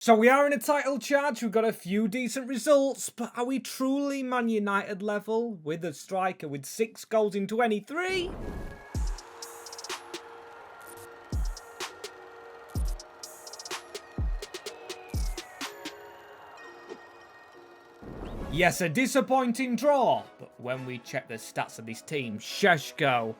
So we are in a title charge, we've got a few decent results, but are we truly Man United level with a striker with 6 goals in 23? Yes, a disappointing draw, but when we check the stats of this team, Šeško,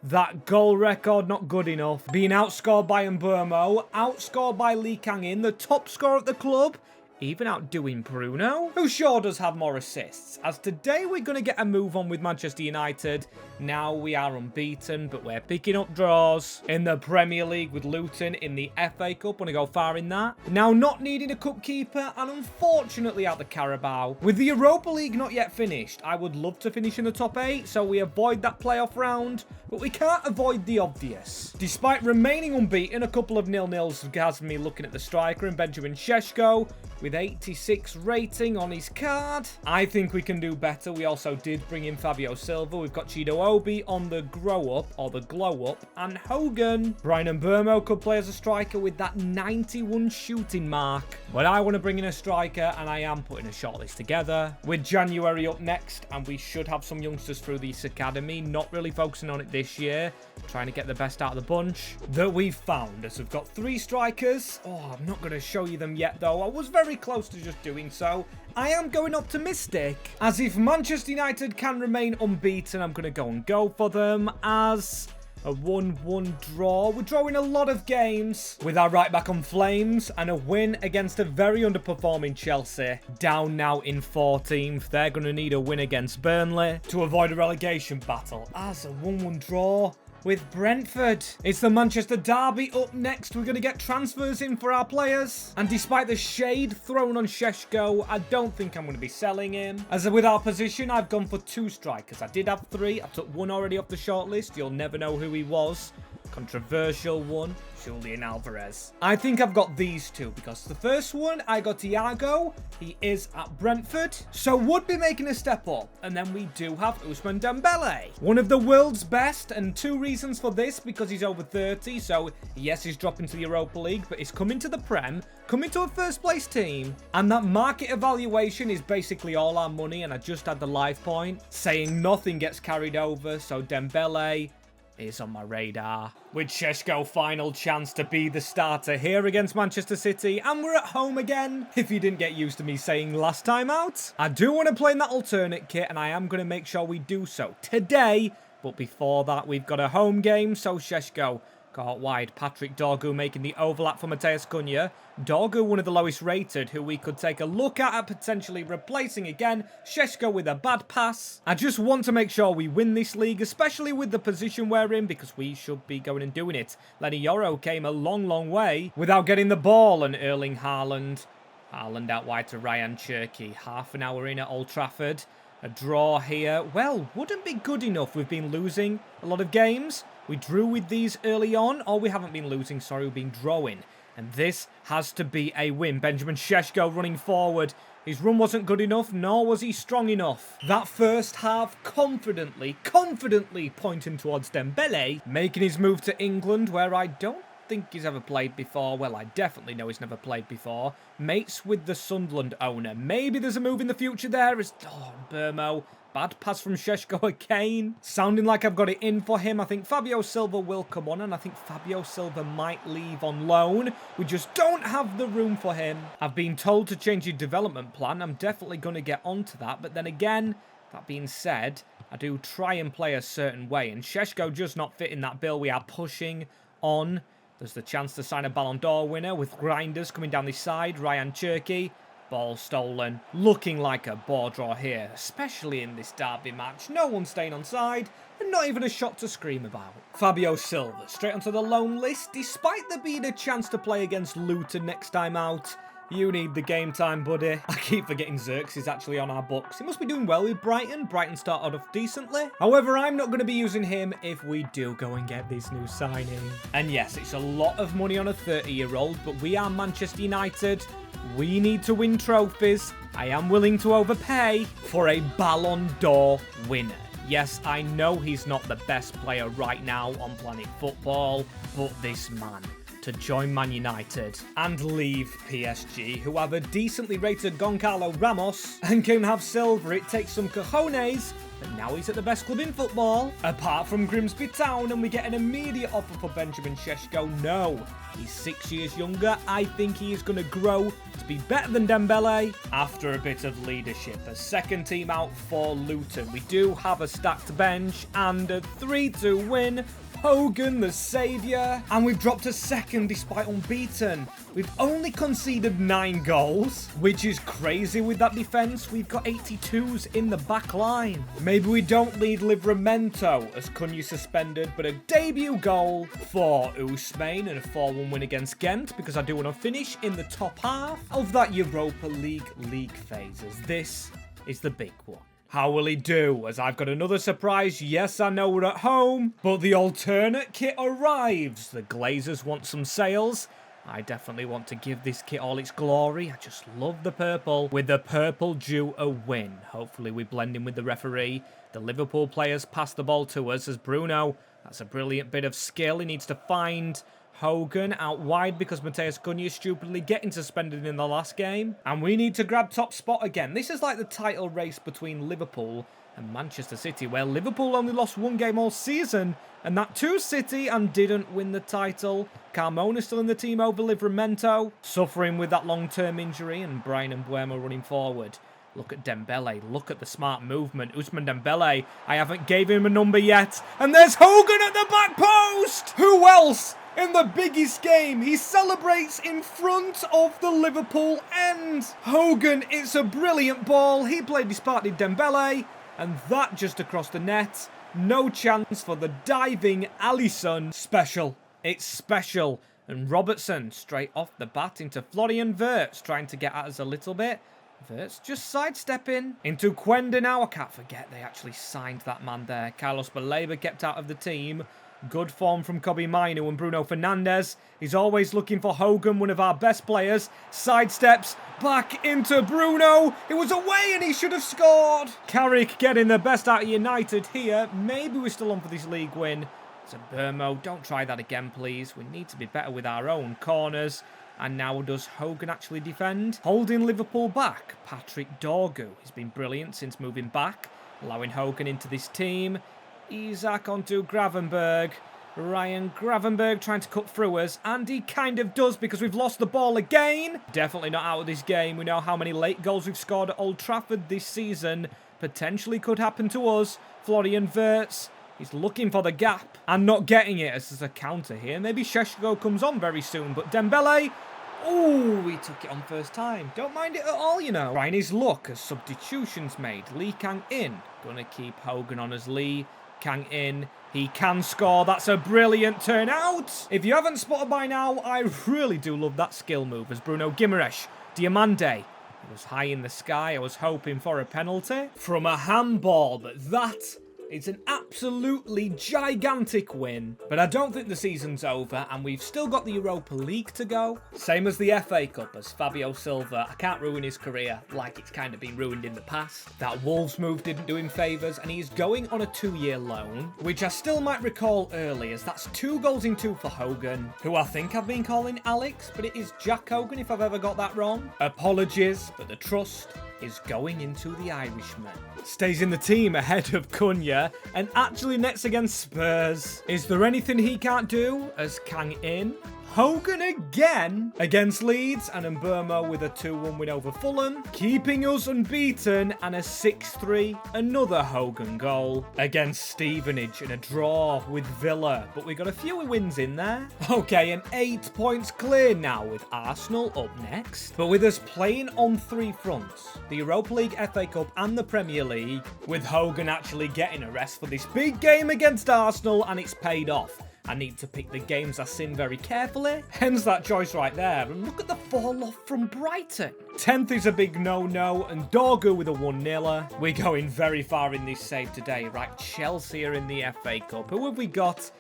that goal record not good enough. Being outscored by Mbeumo, outscored by Lee Kang-in, the top scorer at the club, even outdoing Bruno, who sure does have more assists. As today we're going to get a move on with Manchester United. Now we are unbeaten, but we're picking up draws in the Premier League with Luton in the FA Cup. Want to go far in that? Now not needing a cup keeper and unfortunately out the Carabao. With the Europa League not yet finished, I would love to finish in the top 8, so we avoid that playoff round, but we can't avoid the obvious. Despite remaining unbeaten, a couple of 0-0s has me looking at the striker and Benjamin Šeško with 86 rating on his card. I think we can do better. We also did bring in Fabio Silva. We've got Chido Obi on the grow up or the glow up, and Hogan. Brian Mbeumo could play as a striker with that 91 shooting mark. But I want to bring in a striker, and I am putting a shortlist together. With January up next, and we should have some youngsters through this academy. Not really focusing on it this year. Trying to get the best out of the bunch that we've found. As we've got 3 strikers. Oh, I'm not going to show you them yet, though. I was very close to just doing so. I am going optimistic, as if Manchester United can remain unbeaten, I'm going to go for them as a 1-1 draw. We're drawing a lot of games with our right back on flames, and a win against a very underperforming Chelsea, down now in 14th. They're going to need a win against Burnley to avoid a relegation battle, as a 1-1 draw with Brentford. It's the Manchester derby up next. We're going to get transfers in for our players. And despite the shade thrown on Šeško, I don't think I'm going to be selling him. As with our position, I've gone for 2 strikers. I did have 3. I took 1 already off the shortlist. You'll never know who he was. Controversial one, Julian Alvarez. I think I've got these 2 because the first one, I got Thiago. He is at Brentford, so would be making a step up. And then we do have Ousmane Dembele, one of the world's best, and 2 reasons for this, because he's over 30, so yes, he's dropping to the Europa League, but he's coming to the Prem, coming to a first place team, and that market evaluation is basically all our money, and I just had the live point saying nothing gets carried over, so Dembele is on my radar. With Šeško, final chance to be the starter here against Manchester City, and we're at home again, if you didn't get used to me saying last time out. I do want to play in that alternate kit, and I am going to make sure we do so today, but before that, we've got a home game, so Šeško got out wide. Patrick Dorgu making the overlap for Mateus Cunha. Dorgu, one of the lowest rated, who we could take a look at potentially replacing again. Šeško with a bad pass. I just want to make sure we win this league, especially with the position we're in, because we should be going and doing it. Lenny Yoro came a long, long way without getting the ball, and Erling Haaland. Haaland out wide to Ryan Cherki. Half an hour in at Old Trafford. A draw here, well, wouldn't be good enough. We've been losing a lot of games. We drew with these early on, or we haven't been losing, sorry, we've been drawing. And this has to be a win. Benjamin Šeško running forward. His run wasn't good enough, nor was he strong enough. That first half confidently pointing towards Dembele, making his move to England, where I don't think he's ever played before. Well, I definitely know he's never played before. Mates with the Sunderland owner. Maybe there's a move in the future there. Mbeumo. Bad pass from Šeško again. Sounding like I've got it in for him. I think Fabio Silva will come on, and I think Fabio Silva might leave on loan. We just don't have the room for him. I've been told to change his development plan. I'm definitely going to get onto that. But then again, that being said, I do try and play a certain way. And Šeško just not fitting that bill. We are pushing on. There's the chance to sign a Ballon d'Or winner with grinders coming down this side. Ryan Cherki. Ball stolen. Looking like a ball draw here, especially in this derby match. No one staying on side, and not even a shot to scream about. Fabio Silva straight onto the loan list, despite there being a chance to play against Luton next time out. You need the game time, buddy. I keep forgetting Zirks is actually on our books. He must be doing well with Brighton. Brighton started off decently. However, I'm not going to be using him if we do go and get this new signing. And yes, it's a lot of money on a 30-year-old, but we are Manchester United. We need to win trophies. I am willing to overpay for a Ballon d'Or winner. Yes, I know he's not the best player right now on Planet Football, but this man to join Man United and leave PSG, who have a decently rated Goncalo Ramos and can have silver. It takes some cojones, but now he's at the best club in football, apart from Grimsby Town, and we get an immediate offer for Benjamin Šeško. No, he's 6 years younger. I think he is going to grow to be better than Dembele. After a bit of leadership, a second team out for Luton. We do have a stacked bench and a 3-2 win. Hogan, the saviour. And we've dropped a second despite unbeaten. We've only conceded 9 goals, which is crazy with that defence. We've got 82s in the back line. Maybe we don't lead Livramento as Cunha suspended, but a debut goal for Ousmane and a 4-1 win against Ghent, because I do want to finish in the top half of that Europa League phases. This is the big one. How will he do? As I've got another surprise. Yes, I know we're at home, but the alternate kit arrives. The Glazers want some sales. I definitely want to give this kit all its glory. I just love the purple. With the purple due a win. Hopefully we blend in with the referee. The Liverpool players pass the ball to us as Bruno. That's a brilliant bit of skill. He needs to find Hogan out wide because Matheus Cunha is stupidly getting suspended in the last game. And we need to grab top spot again. This is like the title race between Liverpool and Manchester City, where Liverpool only lost 1 game all season, and that to City, and didn't win the title. Carmona still in the team over Livramento, suffering with that long-term injury, and Bryan Mbeumo running forward. Look at Dembele. Look at the smart movement. Ousmane Dembele. I haven't gave him a number yet. And there's Hogan at the back post! Who else? In the biggest game, he celebrates in front of the Liverpool end. Hogan, it's a brilliant ball. He played despite Dembele, and that just across the net. No chance for the diving Alisson. Special. It's special. And Robertson straight off the bat into Florian Wirtz, trying to get at us a little bit. Wirtz just sidestepping into Quenda now. I can't forget they actually signed that man there. Carlos Baleba kept out of the team. Good form from Kobe Mainu and Bruno Fernandes. He's always looking for Hogan, one of our best players. Sidesteps back into Bruno. It was away and he should have scored. Carrick getting the best out of United here. Maybe we're still on for this league win. So Burmo, don't try that again, please. We need to be better with our own corners. And now does Hogan actually defend? Holding Liverpool back. Patrick Dorgu. He's been brilliant since moving back, allowing Hogan into this team. Isaac onto Gravenberg. Ryan Gravenberg trying to cut through us. And he kind of does because we've lost the ball again. Definitely not out of this game. We know how many late goals we've scored at Old Trafford this season. Potentially could happen to us. Florian Wirtz. He's looking for the gap and not getting it as there's a counter here. Maybe Šeško comes on very soon. But Dembele... Oh, he took it on first time. Don't mind it at all, you know. Trying his luck as substitutions made. Lee Kang in. Gonna keep Hogan on as Lee. Kang in. He can score. That's a brilliant turnout. If you haven't spotted by now, I really do love that skill move as Bruno Guimaraes. Diamande. It was high in the sky. I was hoping for a penalty from a handball, but that... it's an absolutely gigantic win. But I don't think the season's over, and we've still got the Europa League to go. Same as the FA Cup, as Fabio Silva. I can't ruin his career like it's kind of been ruined in the past. That Wolves move didn't do him favours, and he's going on a 2-year loan, which I still might recall early, as that's 2 goals in 2 for Hogan, who I think I've been calling Alex, but it is Jack Hogan if I've ever got that wrong. Apologies, but the trust is going into the Irishman. Stays in the team ahead of Cunha and actually nets against Spurs. Is there anything he can't do as Kang in? Hogan again against Leeds, and Mbeumo with a 2-1 win over Fulham, keeping us unbeaten, and a 6-3, another Hogan goal against Stevenage, and a draw with Villa, but we got a few wins in there. Okay, and 8 points clear now with Arsenal up next, but with us playing on 3 fronts, the Europa League, FA Cup and the Premier League, with Hogan actually getting a rest for this big game against Arsenal, and it's paid off. I need to pick the games I sin very carefully. Hence that choice right there. And look at the fall off from Brighton. 10th is a big no-no, and Dorgu with a 1-0. We're going very far in this save today. Right, Chelsea are in the FA Cup. Who have we got?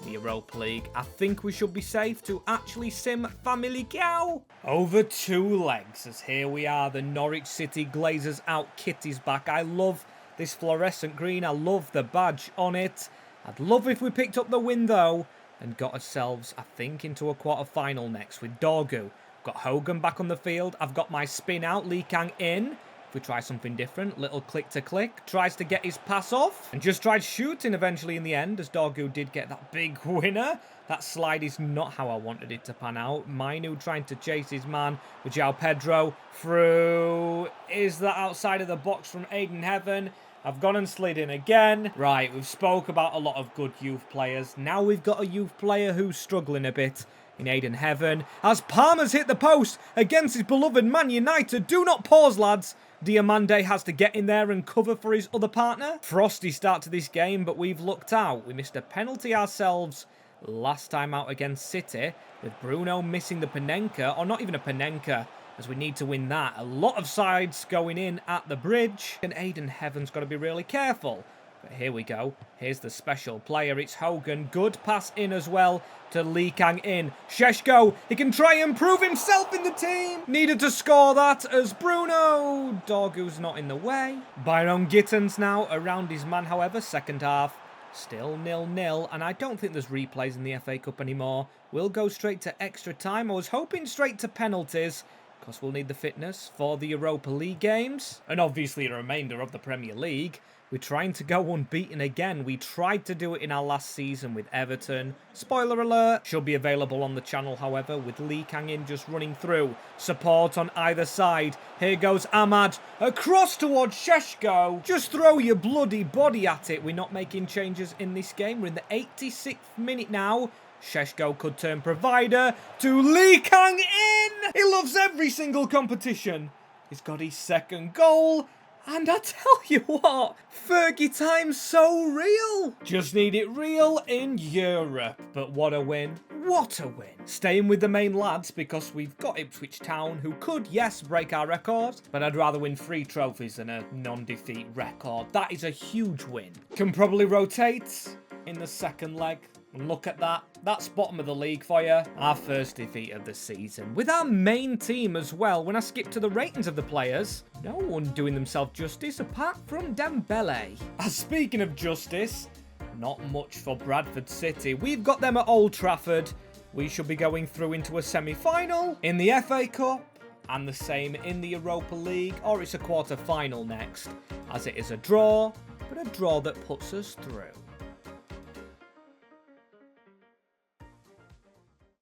The Europa League. I think we should be safe to actually sim Famalicão. Over 2 legs, as here we are. The Norwich City Glazers out. Kitty's back. I love this fluorescent green. I love the badge on it. I'd love if we picked up the win, though. and got ourselves, I think, into a quarter-final next with Dorgu. Got Hogan back on the field. I've got my spin out, Lee Kang in. If we try something different, little click to click. Tries to get his pass off and just tried shooting eventually in the end, as Dorgu did get that big winner. That slide is not how I wanted it to pan out. Mainu trying to chase his man with João Pedro through. Is that outside of the box from Aiden Heaven? I've gone and slid in again. Right, we've spoke about a lot of good youth players. Now we've got a youth player who's struggling a bit in Aiden Heaven. As Palmer's hit the post against his beloved Man United. Do not pause, lads. Diamande has to get in there and cover for his other partner. Frosty start to this game, but we've looked out. We missed a penalty ourselves last time out against City, with Bruno missing the Panenka, or not even a Panenka, as we need to win that. A lot of sides going in at the bridge, and Aiden Heaven's got to be really careful. But here we go. Here's the special player. It's Hogan. Good pass in as well to Lee Kang in. Sheshko, he can try and prove himself in the team. Needed to score that as Bruno. Dorgu's not in the way. Byron Gittens now around his man, however. Second half, still 0-0. And I don't think there's replays in the FA Cup anymore. We'll go straight to extra time. I was hoping straight to penalties, because we'll need the fitness for the Europa League games. And obviously a remainder of the Premier League. We're trying to go unbeaten again. We tried to do it in our last season with Everton. Spoiler alert. Should be available on the channel, however, with Lee Kang in just running through. Support on either side. Here goes Ahmad. Across towards Sheshko. Just throw your bloody body at it. We're not making changes in this game. We're in the 86th minute now. Sheshko could turn provider to Lee Kang in. He loves every single competition. He's got his second goal. And I tell you what, Fergie time's so real. Just need it real in Europe. But what a win. What a win. Staying with the main lads because we've got Ipswich Town, who could, yes, break our record. But I'd rather win 3 trophies than a non-defeat record. That is a huge win. Can probably rotate in the second leg. Look at that. That's bottom of the league for you. Our first defeat of the season. With our main team as well. When I skip to the ratings of the players, no one doing themselves justice apart from Dembele. Speaking of justice, not much for Bradford City. We've got them at Old Trafford. We should be going through into a semi-final in the FA Cup. And the same in the Europa League. Or it's a quarter-final next. As it is a draw, but a draw that puts us through.